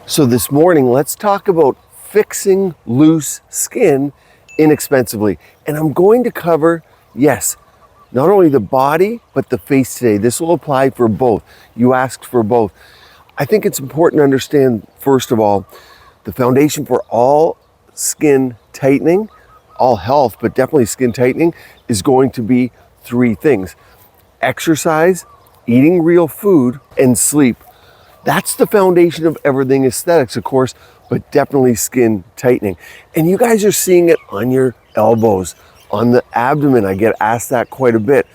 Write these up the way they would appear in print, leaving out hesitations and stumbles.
So this morning, let's talk about fixing loose skin inexpensively. And I'm going to cover, yes, not only the body, but the face today. This will apply for both. You asked for both. I think it's important to understand, first of all, the foundation for all skin tightening, all health, but definitely skin tightening, is going to be three things: exercise, eating real food, and sleep. That's the foundation of everything aesthetics, of course, but definitely skin tightening. And you guys are seeing it on your elbows, on the abdomen. I get asked that quite a bit,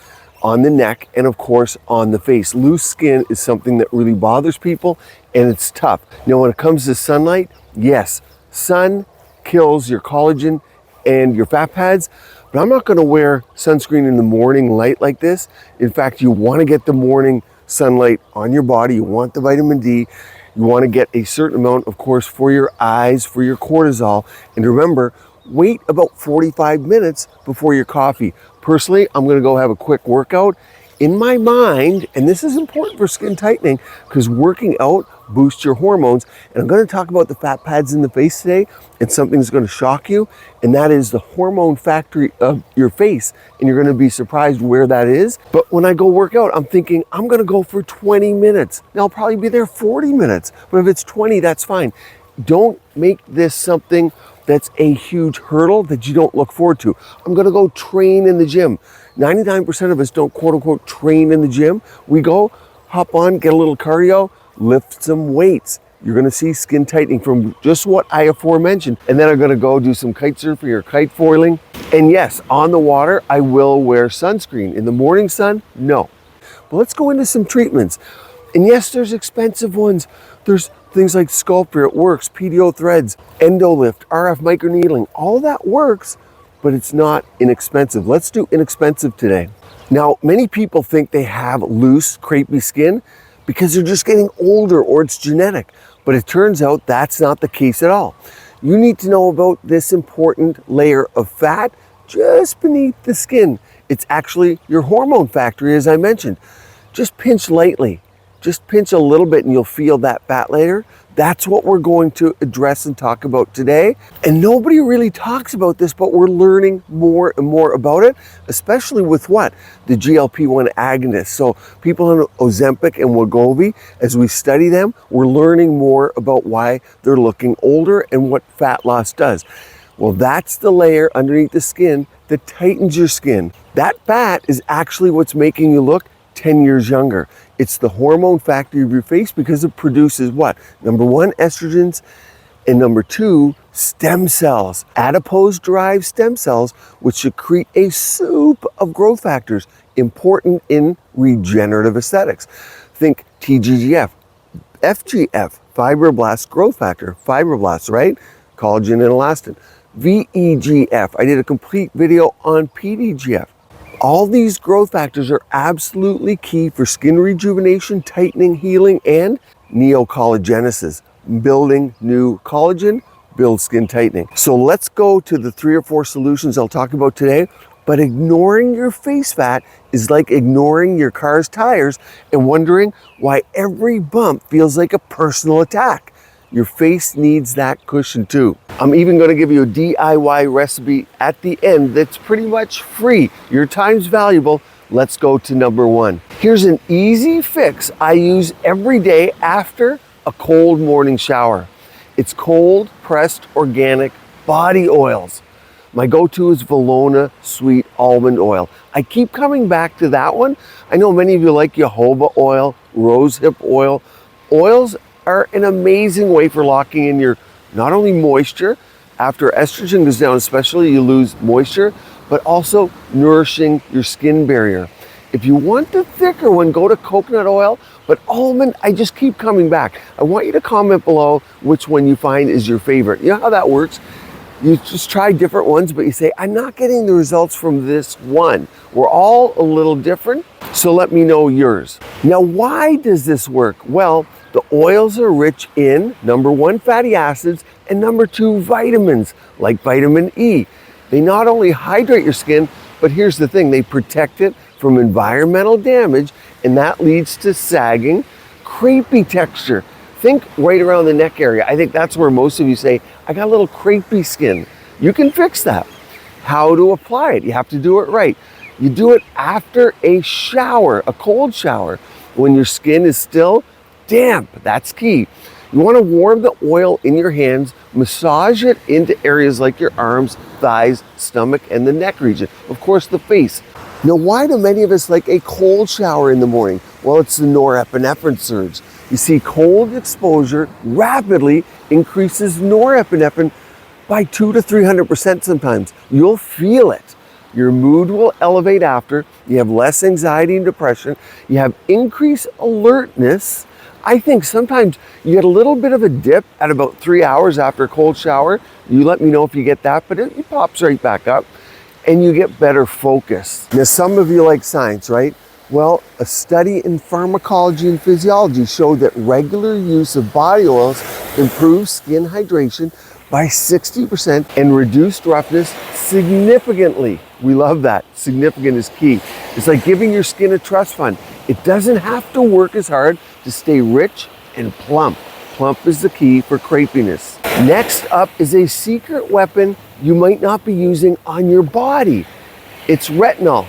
on the neck, and of course on the face. Loose skin is something that really bothers people, and it's tough. Now, when it comes to sunlight, yes, sun kills your collagen and your fat pads, but I'm not going to wear sunscreen in the morning light like this. In fact, you want to get the morning sunlight on your body. You want the vitamin D. You want to get a certain amount, of course, for your eyes, for your cortisol. And remember, wait about 45 minutes before your coffee. Personally, I'm going to go have a quick workout. In my mind, and this is important for skin tightening because working out boosts your hormones. And I'm going to talk about the fat pads in the face today, and something that's going to shock you, and that is the hormone factory of your face. And you're going to be surprised where that is. But when I go work out, I'm thinking I'm going to go for 20 minutes. Now I'll probably be there 40 minutes, but if it's 20, that's fine. Don't make this something that's a huge hurdle that you don't look forward to. I'm going to go train in the gym. 99% of us don't quote unquote train in the gym. We go, hop on, get a little cardio, lift some weights. You're going to see skin tightening from just what I aforementioned. And then I'm going to go do some kite surfing or kite foiling. And yes, on the water, I will wear sunscreen. In the morning sun, no. But let's go into some treatments. And yes, there's expensive ones. There's things like Sculpture, it works, PDO threads, Endolift, RF microneedling. All that works, but it's not inexpensive. Let's do inexpensive today. Now, many people think they have loose, crepey skin because they're just getting older or it's genetic, but it turns out that's not the case at all. You need to know about this important layer of fat just beneath the skin. It's actually your hormone factory, as I mentioned. Just pinch lightly. Just pinch a little bit and you'll feel that fat layer. That's what we're going to address and talk about today. And nobody really talks about this, but we're learning more and more about it, especially with what? The GLP-1 agonists. So people on Ozempic and Wegovy, as we study them, we're learning more about why they're looking older and what fat loss does. Well, that's the layer underneath the skin that tightens your skin. That fat is actually what's making you look 10 years younger. It's the hormone factory of your face because it produces what? Number one, estrogens, and number two, stem cells, adipose-derived stem cells, which secrete a soup of growth factors important in regenerative aesthetics. Think TGGF, FGF, fibroblast growth factor, fibroblasts, right? Collagen and elastin. VEGF, I did a complete video on PDGF. All these growth factors are absolutely key for skin rejuvenation, tightening, healing, and neocollagenesis. Building new collagen, build skin tightening. So let's go to the 3 or 4 solutions I'll talk about today. But ignoring your face fat is like ignoring your car's tires and wondering why every bump feels like a personal attack. Your face needs that cushion too. I'm even going to give you a DIY recipe at the end that's pretty much free. Your time's valuable. Let's go to number 1. Here's an easy fix I use every day after a cold morning shower. It's cold pressed organic body oils. My go-to is Valona Sweet Almond Oil. I keep coming back to that one. I know many of you like jojoba oil, rosehip oil. Oils are an amazing way for locking in your not only moisture, after estrogen goes down especially, you lose moisture, but also nourishing your skin barrier. If you want the thicker one, go to coconut oil, but almond, I just keep coming back. I want you to comment below which one you find is your favorite. You know how that works? You just try different ones, but you say, I'm not getting the results from this one. We're all a little different, so let me know yours. Now, why does this work? Well, the oils are rich in, number 1, fatty acids, and number 2, vitamins, like vitamin E. They not only hydrate your skin, but here's the thing, they protect it from environmental damage, and that leads to sagging, crepey texture. Think right around the neck area. I think that's where most of you say, I got a little crepey skin. You can fix that. How to apply it? You have to do it right. You do it after a shower, a cold shower, when your skin is still damp. That's key. You want to warm the oil in your hands, massage it into areas like your arms, thighs, stomach, and the neck region. Of course, the face. Now, why do many of us like a cold shower in the morning? Well, it's the norepinephrine surge. You see, cold exposure rapidly increases norepinephrine by 200 to 300% sometimes. You'll feel it. Your mood will elevate after. You have less anxiety and depression. You have increased alertness. I think sometimes you get a little bit of a dip at about 3 hours after a cold shower. You let me know if you get that, but it pops right back up and you get better focus. Now, some of you like science, right? Well, a study in pharmacology and physiology showed that regular use of body oils improves skin hydration by 60% and reduced roughness significantly. We love that. Significant is key. It's like giving your skin a trust fund. It doesn't have to work as hard to stay rich and plump. Plump is the key for crepiness. Next up is a secret weapon you might not be using on your body. It's retinol.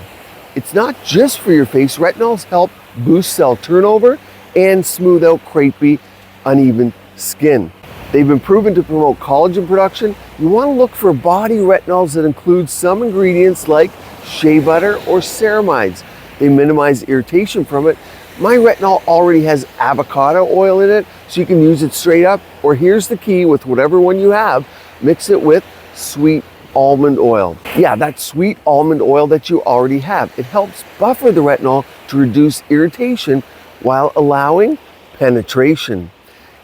It's not just for your face. Retinols help boost cell turnover and smooth out crepey, uneven skin. They've been proven to promote collagen production. You want to look for body retinols that include some ingredients like shea butter or ceramides. They minimize irritation from it. My retinol already has avocado oil in it, so you can use it straight up. Or here's the key with whatever one you have, mix it with sweet almond oil. Yeah, that sweet almond oil that you already have. It helps buffer the retinol to reduce irritation while allowing penetration.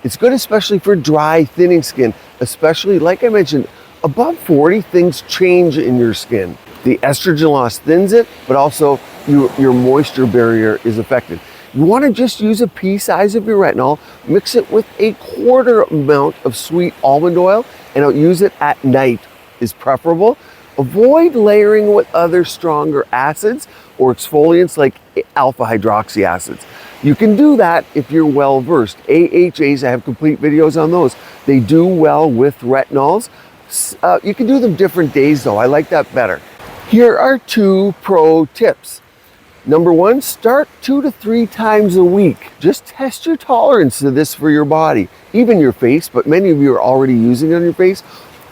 It's good especially for dry, thinning skin, especially like I mentioned, above 40, things change in your skin. The estrogen loss thins it, but also your moisture barrier is affected. You want to just use a pea size of your retinol, mix it with a quarter amount of sweet almond oil, and I'll use it at night is preferable. Avoid layering with other stronger acids or exfoliants like alpha hydroxy acids. You can do that if you're well versed. AHAs, I have complete videos on those. They do well with retinols. You can do them different days though. I like that better. Here are 2 pro tips. Number 1, start 2 to 3 times a week. Just test your tolerance to this for your body, even your face, but many of you are already using it on your face.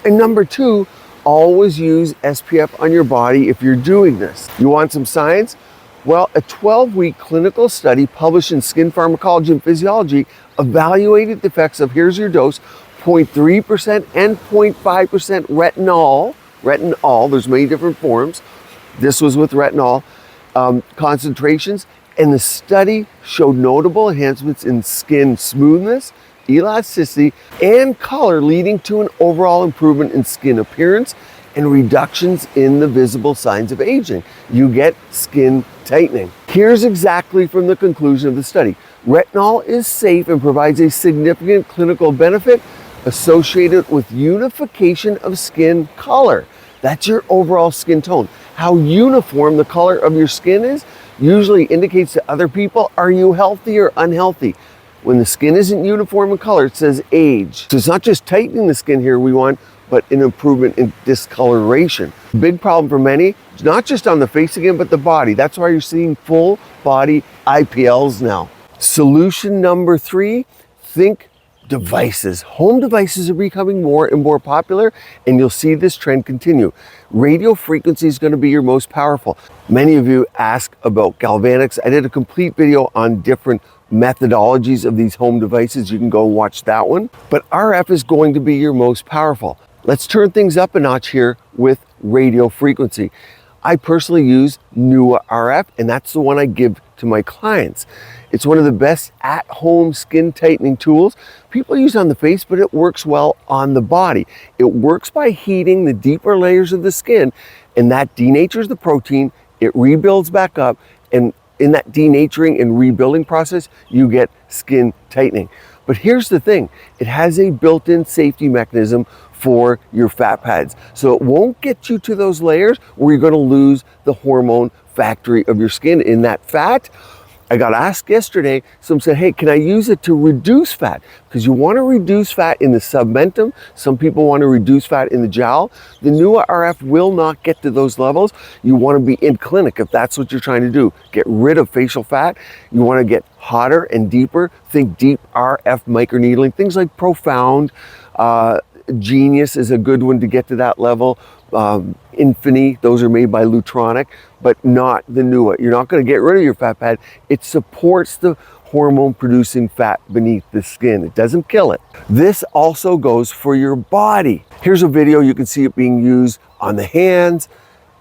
And number 2, always use SPF on your body if you're doing this. You want some science? Well, a 12-week clinical study published in Skin Pharmacology and Physiology evaluated the effects of, here's your dose, 0.3% and 0.5% retinol, there's many different forms. This was with retinol concentrations, and the study showed notable enhancements in skin smoothness, elasticity, and color, leading to an overall improvement in skin appearance and reductions in the visible signs of aging. You get skin tightening. Here's exactly from the conclusion of the study. Retinol is safe and provides a significant clinical benefit associated with unification of skin color. That's your overall skin tone. How uniform the color of your skin is usually indicates to other people, are you healthy or unhealthy? When the skin isn't uniform in color, it says age. So it's not just tightening the skin here we want, but an improvement in discoloration. Big problem for many, not just on the face again, but the body. That's why you're seeing full body IPLs now. Solution number 3, think devices. Home devices are becoming more and more popular, and you'll see this trend continue. Radio frequency is going to be your most powerful. Many of you ask about galvanics. I did a complete video on different methodologies of these home devices. You can go and watch that one. But RF is going to be your most powerful. Let's turn things up a notch here with radio frequency. I personally use NUA RF, and that's the one I give to my clients. It's one of the best at-home skin tightening tools. People use it on the face, but it works well on the body. It works by heating the deeper layers of the skin, and that denatures the protein. It rebuilds back up, and in that denaturing and rebuilding process, you get skin tightening. But here's the thing, it has a built-in safety mechanism for your fat pads. So it won't get you to those layers where you're gonna lose the hormone factory of your skin in that fat. I got asked yesterday, someone said, hey, can I use it to reduce fat? Because you want to reduce fat in the submentum. Some people want to reduce fat in the jowl. The Nua RF will not get to those levels. You want to be in clinic if that's what you're trying to do. Get rid of facial fat. You want to get hotter and deeper. Think deep RF microneedling. Things like Profound, Genius is a good one to get to that level. Infini, those are made by Lutronic, but not the Nua. You're not going to get rid of your fat pad. It supports the hormone producing fat beneath the skin. It doesn't kill it. This also goes for your body. Here's a video. You can see it being used on the hands.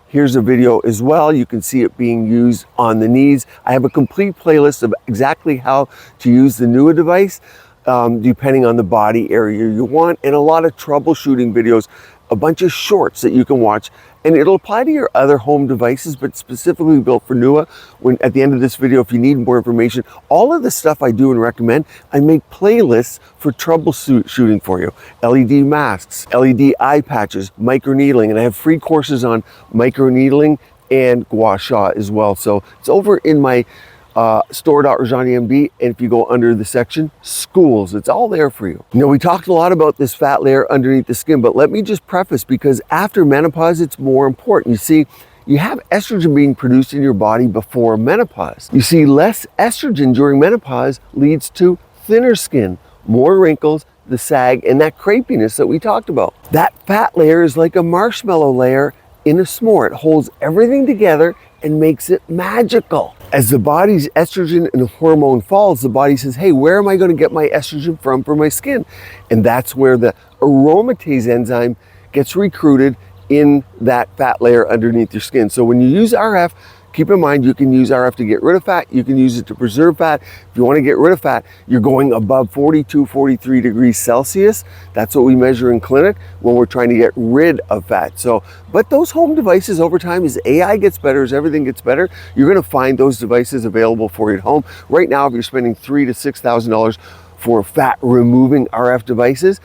Here's a video as well. You can see it being used on the knees. I have a complete playlist of exactly how to use the Nua device, depending on the body area you want, and a lot of troubleshooting videos, a bunch of shorts that you can watch, and it'll apply to your other home devices, but specifically built for Nua. When at the end of this video, if you need more information, all of the stuff I do and recommend, I make playlists for troubleshooting for you. LED masks, LED eye patches, microneedling, and I have free courses on microneedling and gua sha as well. So it's over in my store.RajaniMD, and if you go under the section schools, it's all there for you. We talked a lot about this fat layer underneath the skin, but let me just preface, because after menopause it's more important. You see, you have estrogen being produced in your body before menopause. You see, less estrogen during menopause leads to thinner skin, more wrinkles, the sag, and that crepiness that we talked about. That fat layer is like a marshmallow layer in a s'more. It holds everything together and makes it magical. As the body's estrogen and hormone falls, the body says, hey, where am I going to get my estrogen from for my skin? And that's where the aromatase enzyme gets recruited in that fat layer underneath your skin. So when you use RF, keep in mind, you can use RF to get rid of fat. You can use it to preserve fat. If you want to get rid of fat, you're going above 42, 43 degrees Celsius. That's what we measure in clinic when we're trying to get rid of fat. So, but those home devices over time, as AI gets better, as everything gets better, you're going to find those devices available for you at home. Right now, if you're spending $3,000 to $6,000 for fat removing RF devices,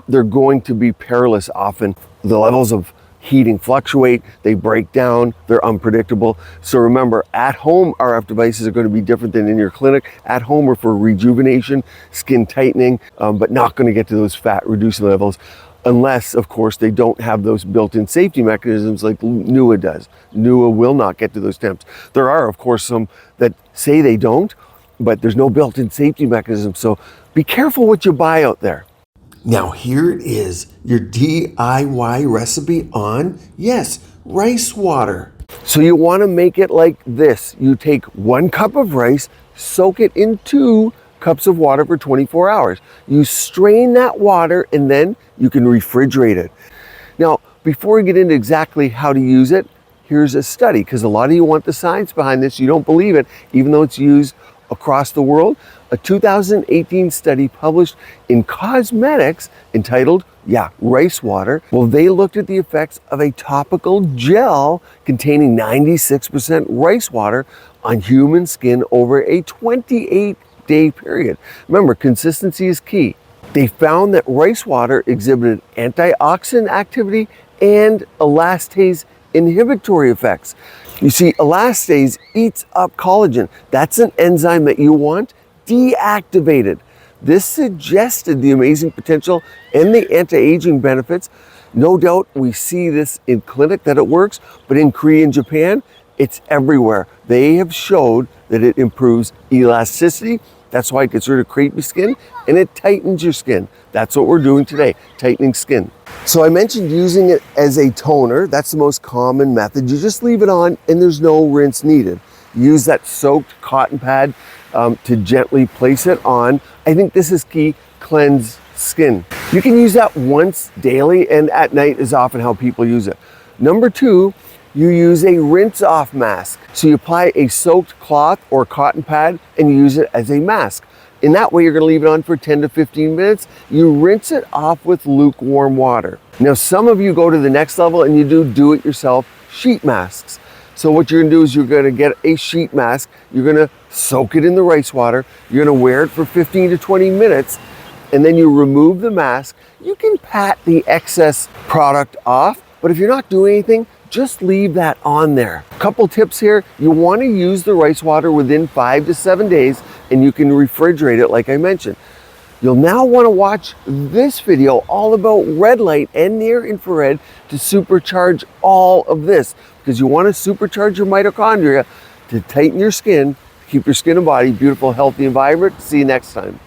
they're going to be perilous often. The levels of heating fluctuate, they break down, they're unpredictable. So remember, at home RF devices are going to be different than in your clinic. At home are for rejuvenation, skin tightening, but not going to get to those fat reducing levels, unless of course they don't have those built-in safety mechanisms like Nua does. Nua will not get to those temps. There are of course some that say they don't, but there's no built-in safety mechanism. So be careful what you buy out there. Now here it is, your DIY recipe on, yes, rice water. So you want to make it like this. You take 1 cup of rice, soak it in 2 cups of water for 24 hours. You strain that water and then you can refrigerate it. Now, before we get into exactly how to use it, here's a study, because a lot of you want the science behind this. You don't believe it, even though it's used across the world. A 2018 study published in Cosmetics entitled, rice water. Well, they looked at the effects of a topical gel containing 96% rice water on human skin over a 28-day period. Remember, consistency is key. They found that rice water exhibited antioxidant activity and elastase inhibitory effects. You see, elastase eats up collagen. That's an enzyme that you want deactivated. This suggested the amazing potential and the anti-aging benefits. No doubt we see this in clinic that it works, but in Korea and Japan, it's everywhere. They have showed that it improves elasticity. That's why it gets rid of crepey skin, and it tightens your skin. That's what we're doing today, tightening skin. So I mentioned using it as a toner. That's the most common method. You just leave it on and there's no rinse needed. Use that soaked cotton pad to gently place it on. I think this is key, cleanse skin. You can use that once daily, and at night is often how people use it. Number 2, you use a rinse off mask. So you apply a soaked cloth or cotton pad and you use it as a mask. In that way, you're gonna leave it on for 10 to 15 minutes. You rinse it off with lukewarm water. Now, some of you go to the next level and you do it yourself sheet masks. So what you're gonna do is you're gonna get a sheet mask, you're gonna soak it in the rice water, you're gonna wear it for 15 to 20 minutes, and then you remove the mask. You can pat the excess product off, but if you're not doing anything, just leave that on there. Couple tips here. You want to use the rice water within 5 to 7 days, and you can refrigerate it like I mentioned. You'll now want to watch this video all about red light and near infrared to supercharge all of this, because you want to supercharge your mitochondria to tighten your skin, keep your skin and body beautiful, healthy, and vibrant. See you next time.